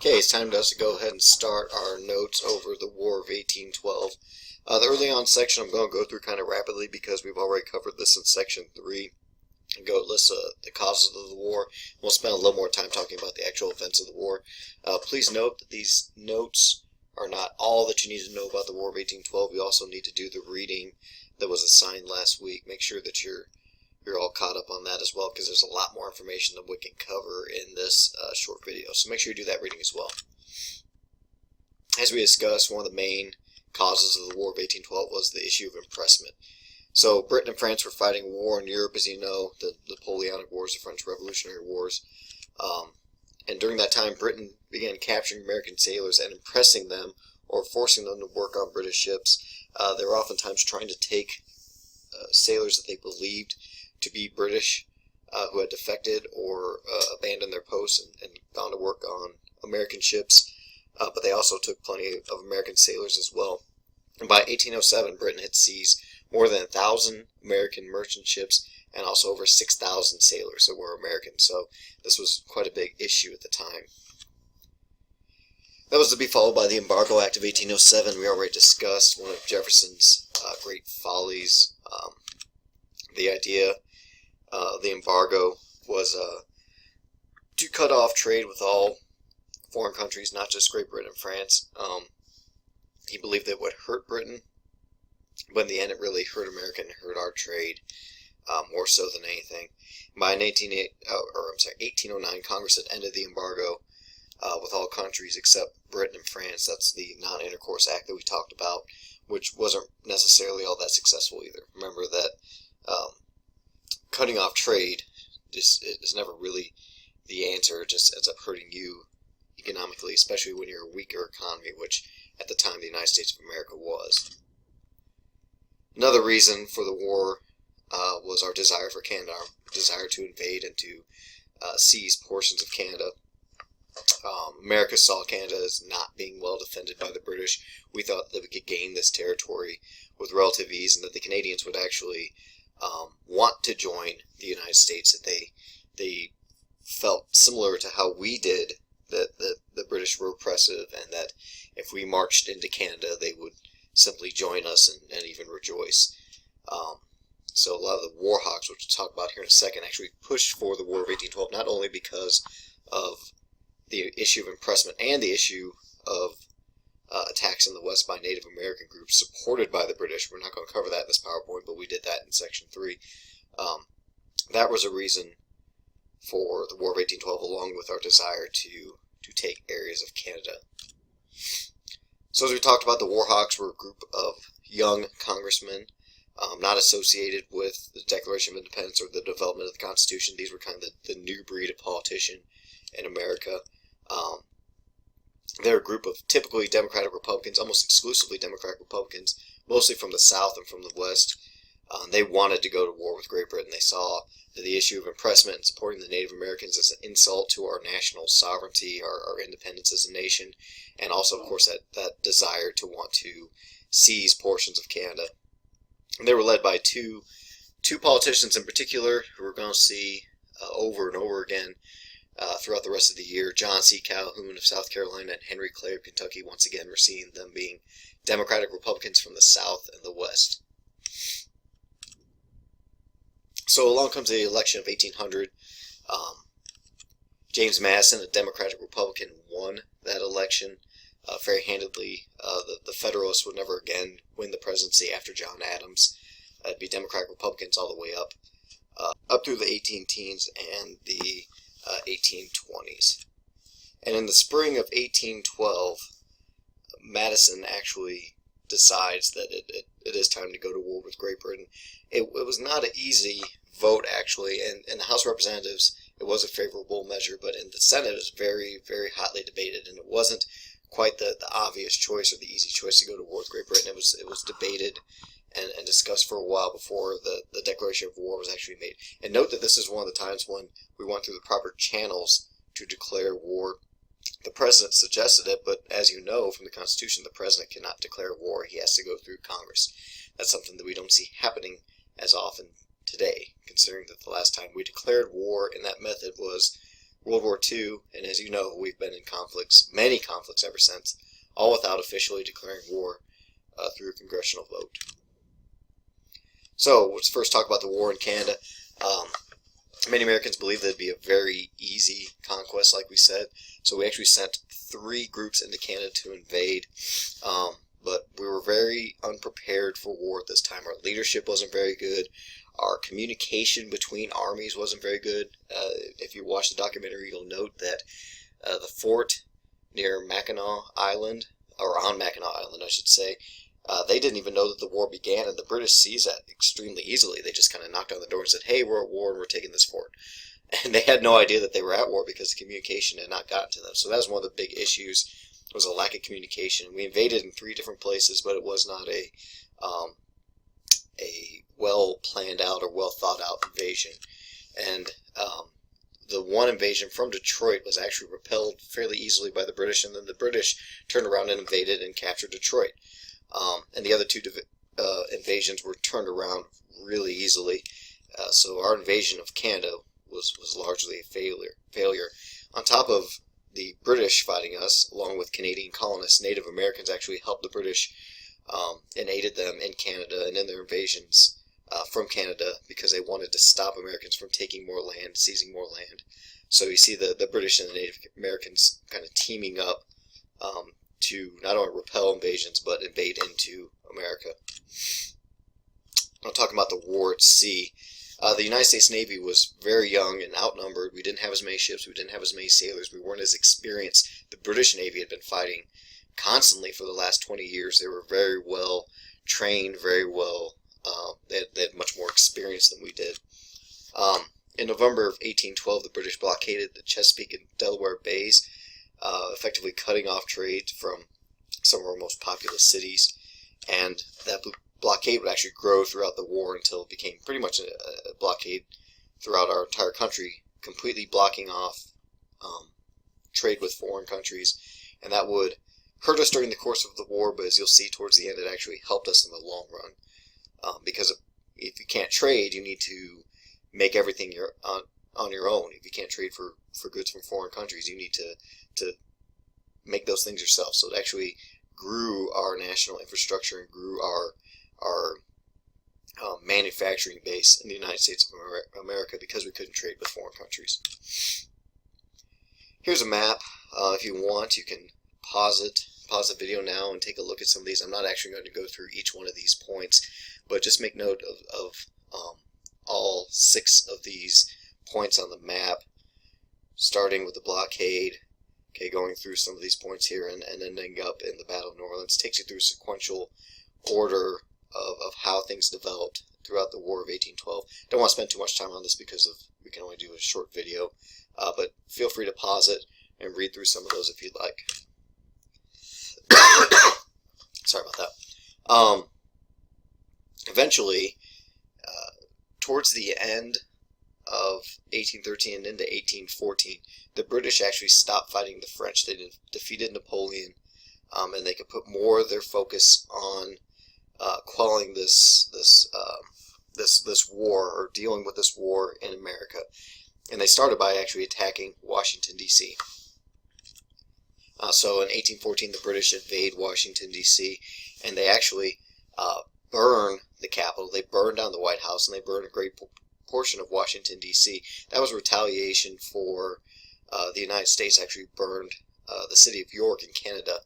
Okay, it's time for us to go ahead and start our notes over the War of 1812. The early on section I'm going to go through kind of rapidly because we've already covered this in section 3. And go list the causes of the war. We'll spend a little more time talking about the actual events of the war. Please note that these notes are not all that you need to know about the War of 1812. You also need to do the reading that was assigned last week. Make sure that you're all caught up on that as well, because there's a lot more information than we can cover in this short video. So make sure you do that reading as well. As we discussed, one of the main causes of the War of 1812 was the issue of impressment. So Britain and France were fighting a war in Europe, as you know, the Napoleonic Wars, the French Revolutionary Wars. And during that time, Britain began capturing American sailors and impressing them or forcing them to work on British ships. They were oftentimes trying to take sailors that they believed to be British who had defected or abandoned their posts and gone to work on American ships. But they also took plenty of American sailors as well. And by 1807, Britain had seized more than 1,000 American merchant ships and also over 6,000 sailors that were American. So this was quite a big issue at the time. That was to be followed by the Embargo Act of 1807. We already discussed one of Jefferson's great follies. The idea of the embargo was to cut off trade with all foreign countries, not just Great Britain and France. He believed that it would hurt Britain, but in the end it really hurt America and hurt our trade more so than anything. By 1809, Congress had ended the embargo with all countries except Britain and France. That's the Non-Intercourse Act that we talked about, which wasn't necessarily all that successful either. Remember that cutting off trade is never really the answer. It just ends up hurting you economically, especially when you're a weaker economy, which at the time the United States of America was. Another reason for the war was our desire for Canada, our desire to invade and to seize portions of Canada. America saw Canada as not being well defended by the British. We thought that we could gain this territory with relative ease, and that the Canadians would actually want to join the United States, that they felt similar to how we did, that the British were oppressive, and that if we marched into Canada, they would simply join us and even rejoice. So a lot of the war hawks, which we'll talk about here in a second, actually pushed for the War of 1812, not only because of the issue of impressment and the issue of attacks in the West by Native American groups supported by the British. We're not going to cover that in this PowerPoint, but we did that in Section 3. That was a reason for the War of 1812, along with our desire to take areas of Canada. So as we talked about, the war hawks were a group of young congressmen not associated with the Declaration of Independence or the development of the Constitution. These were kind of the new breed of politician in America. They're a group of typically Democratic Republicans, almost exclusively Democratic Republicans, mostly from the South and from the West. They wanted to go to war with Great Britain. They saw that the issue of impressment and supporting the Native Americans as an insult to our national sovereignty, our independence as a nation, and also, of course, that desire to want to seize portions of Canada. And they were led by two politicians in particular who we're going to see over and over again throughout the rest of the year. John C. Calhoun of South Carolina and Henry Clay of Kentucky. Once again, we're seeing them being Democratic Republicans from the South and the West. So along comes the election of 1800. James Madison, a Democratic Republican, won that election very handedly. The Federalists would never again win the presidency after John Adams. It'd be Democratic Republicans all the way up through the 18 teens and the 1820s. And in the spring of 1812, Madison actually decides that it is time to go to war with Great Britain. It was not an easy vote, actually, and in the House of Representatives it was a favorable measure, but in the Senate it was very, very hotly debated, and it wasn't quite the obvious choice or the easy choice to go to war with Great Britain. It was debated and discussed for a while before the declaration of war was actually made. And note that this is one of the times when we went through the proper channels to declare war. The president suggested it, but as you know from the Constitution, the president cannot declare war. He has to go through Congress. That's something that we don't see happening as often today, considering that the last time we declared war in that method was World War II, and as you know, we've been in conflicts, many conflicts ever since, all without officially declaring war through a congressional vote. So let's first talk about the war in Canada. Many Americans believe that it'd be a very easy conquest, like we said. So we actually sent 3 groups into Canada to invade. But we were very unprepared for war at this time. Our leadership wasn't very good. Our communication between armies wasn't very good. If you watch the documentary, you'll note that the fort near Mackinac Island, or on Mackinac Island, I should say, they didn't even know that the war began, and the British seized that extremely easily. They just kind of knocked on the door and said, "Hey, we're at war and we're taking this fort." And they had no idea that they were at war because the communication had not gotten to them. So that was one of the big issues, was a lack of communication. We invaded in 3 different places, but it was not a well planned out or well thought out invasion. And the one invasion from Detroit was actually repelled fairly easily by the British, and then the British turned around and invaded and captured Detroit. And the other 2 invasions were turned around really easily. So our invasion of Canada was largely a failure. On top of the British fighting us, along with Canadian colonists, Native Americans actually helped the British and aided them in Canada and in their invasions from Canada because they wanted to stop Americans from taking more land, seizing more land. So you see the British and the Native Americans kind of teaming up to not only repel invasions, but invade into America. I'll talk about the war at sea. The United States Navy was very young and outnumbered. We didn't have as many ships. We didn't have as many sailors. We weren't as experienced. The British Navy had been fighting constantly for the last 20 years. They were very well trained, very well. They had much more experience than we did. In November of 1812, the British blockaded the Chesapeake and Delaware Bays, effectively cutting off trade from some of our most populous cities. And that blockade would actually grow throughout the war until it became pretty much a blockade throughout our entire country, completely blocking off trade with foreign countries. And that would hurt us during the course of the war, but as you'll see towards the end, it actually helped us in the long run. Because if you can't trade, you need to make everything on your own. If you can't trade for goods from foreign countries, you need to make those things yourself. So it actually grew our national infrastructure and grew our manufacturing base in the United States of America because we couldn't trade with foreign countries. Here's a map. If you want, you can pause the video now and take a look at some of these. I'm not actually going to go through each one of these points, but just make note of all 6 of these points on the map, starting with the blockade, okay, going through some of these points here, and ending up in the Battle of New Orleans. Takes you through a sequential order of how things developed throughout the War of 1812. Don't want to spend too much time on this because we can only do a short video, but feel free to pause it and read through some of those if you'd like. Sorry about that. Eventually, towards the end of 1813 and into 1814, the British actually stopped fighting the French. They defeated Napoleon, and they could put more of their focus on quelling this war, or dealing with this war in America. And they started by actually attacking Washington, D.C. So in 1814, the British invade Washington, D.C., and they actually burn the Capitol. They burned down the White House, and they burned a great portion of Washington, D.C. That was retaliation for the United States actually burned the city of York in Canada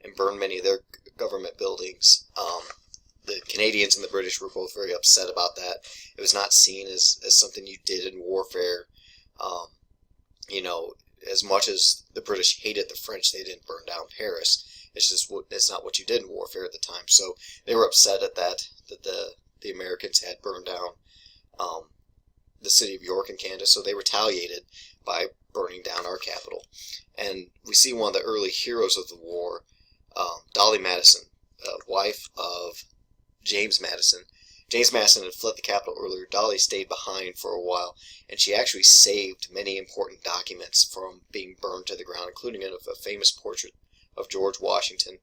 and burned many of their government buildings. The Canadians and the British were both very upset about that. It was not seen as something you did in warfare. As much as the British hated the French, they didn't burn down Paris. It's not what you did in warfare at the time. So they were upset at that the Americans had burned down the city of York in Canada. So they retaliated by burning down our capital. And we see one of the early heroes of the war, Dolly Madison, wife of James Madison. James Madison had fled the capital earlier. Dolly stayed behind for a while, and she actually saved many important documents from being burned to the ground, including a famous portrait of George Washington,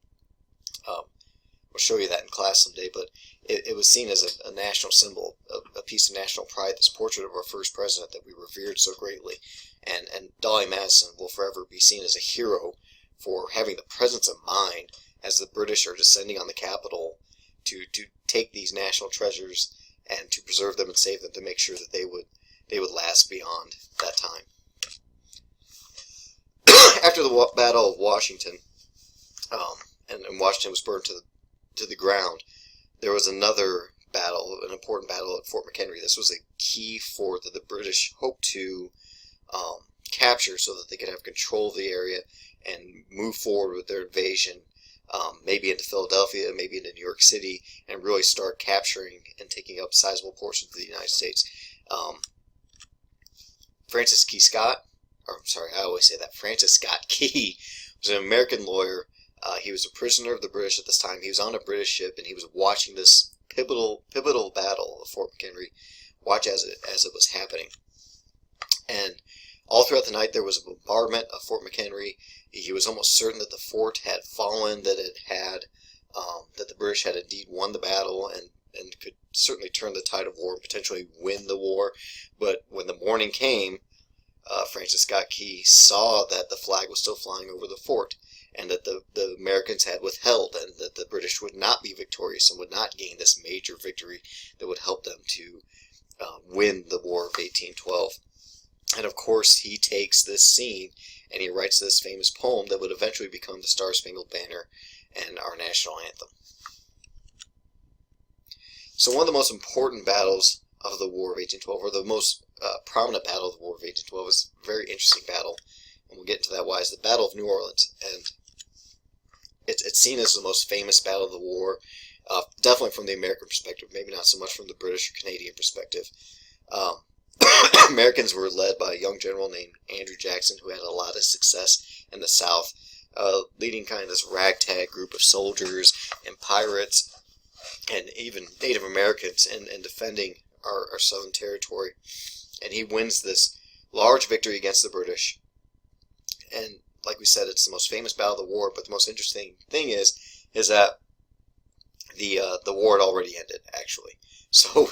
We'll show you that in class someday, but it was seen as a national symbol, a piece of national pride, this portrait of our first president that we revered so greatly. And Dolly Madison will forever be seen as a hero for having the presence of mind as the British are descending on the capital to take these national treasures and to preserve them and save them, to make sure that they would last beyond that time. After the Battle of Washington, and Washington was burned to the ground, there was another battle, an important battle at Fort McHenry. This was a key fort that the British hoped to capture so that they could have control of the area and move forward with their invasion, maybe into Philadelphia, maybe into New York City, and really start capturing and taking up sizable portions of the United States. Francis Scott Key was an American lawyer. He was a prisoner of the British at this time. He was on a British ship, and he was watching this pivotal battle of Fort McHenry, watch as it was happening. And all throughout the night, there was a bombardment of Fort McHenry. He was almost certain that the fort had fallen, that that the British had indeed won the battle, and could certainly turn the tide of war and potentially win the war. But when the morning came, Francis Scott Key saw that the flag was still flying over the fort, and that the Americans had withheld, and that the British would not be victorious and would not gain this major victory that would help them to win the War of 1812. And of course, he takes this scene and he writes this famous poem that would eventually become the Star-Spangled Banner and our national anthem. So one of the most important battles of the War of 1812, or the most prominent battle of the War of 1812, is a very interesting battle, and we'll get into that why, is the Battle of New Orleans. And it's seen as the most famous battle of the war, definitely from the American perspective, maybe not so much from the British or Canadian perspective. Americans were led by a young general named Andrew Jackson, who had a lot of success in the South, leading kind of this ragtag group of soldiers and pirates and even Native Americans in defending our southern territory. And he wins this large victory against the British. And like we said, it's the most famous battle of the war, but the most interesting thing is that the war had already ended, actually. So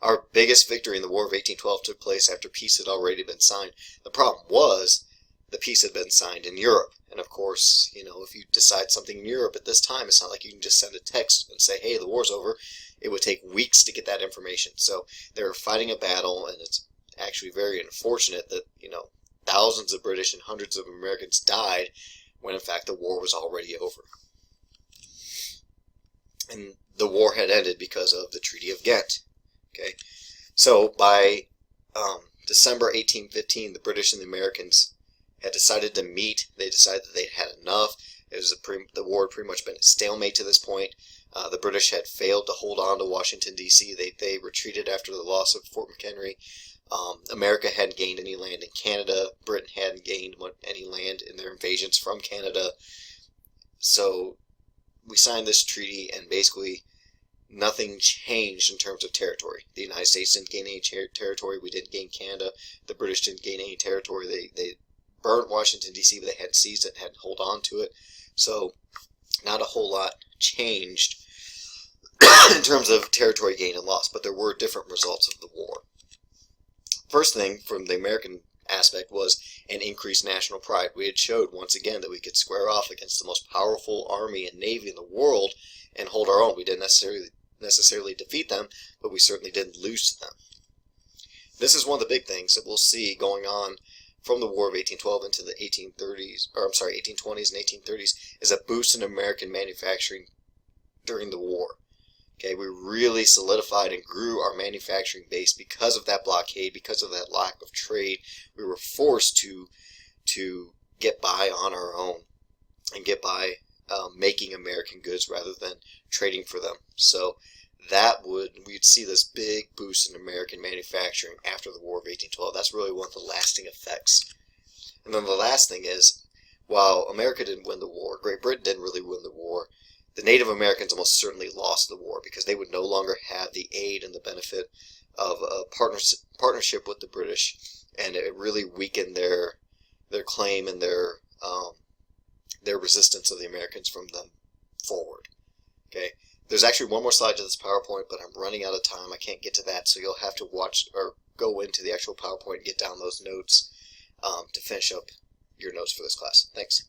our biggest victory in the War of 1812 took place after peace had already been signed. The problem was the peace had been signed in Europe. And of course, if you decide something in Europe at this time, it's not like you can just send a text and say, hey, the war's over. It would take weeks to get that information. So they were fighting a battle, and it's actually very unfortunate that, thousands of British and hundreds of Americans died when in fact the war was already over. And the war had ended because of the Treaty of Ghent. Okay, so by December 1815, the British and the Americans had decided to meet. They decided that they'd had enough. The war had pretty much been a stalemate to this point. The British had failed to hold on to Washington, D.C. They retreated after the loss of Fort McHenry. America hadn't gained any land in Canada. Britain hadn't gained any land in their invasions from Canada. So we signed this treaty, and basically nothing changed in terms of territory. The United States didn't gain any territory. We didn't gain Canada. The British didn't gain any territory. They burnt Washington, D.C., but they hadn't seized it, hadn't held on to it. So not a whole lot changed in terms of territory gain and loss, but there were different results of the war. First thing from the American aspect was an increased national pride. We had showed once again that we could square off against the most powerful army and navy in the world and hold our own. We didn't necessarily defeat them, but we certainly didn't lose to them. This is one of the big things that we'll see going on from the War of 1812 into the 1820s and 1830s, is a boost in American manufacturing during the war. Okay, we really solidified and grew our manufacturing base because of that blockade, because of that lack of trade. We were forced to get by on our own and get by making American goods rather than trading for them. So we'd see this big boost in American manufacturing after the War of 1812. That's really one of the lasting effects. And then the last thing is, while America didn't win the war, Great Britain didn't really win the war, the Native Americans almost certainly lost the war, because they would no longer have the aid and the benefit of a partnership with the British, and it really weakened their claim and their resistance of the Americans from them forward. Okay, there's actually one more slide to this PowerPoint, but I'm running out of time. I can't get to that, so you'll have to watch or go into the actual PowerPoint and get down those notes to finish up your notes for this class. Thanks.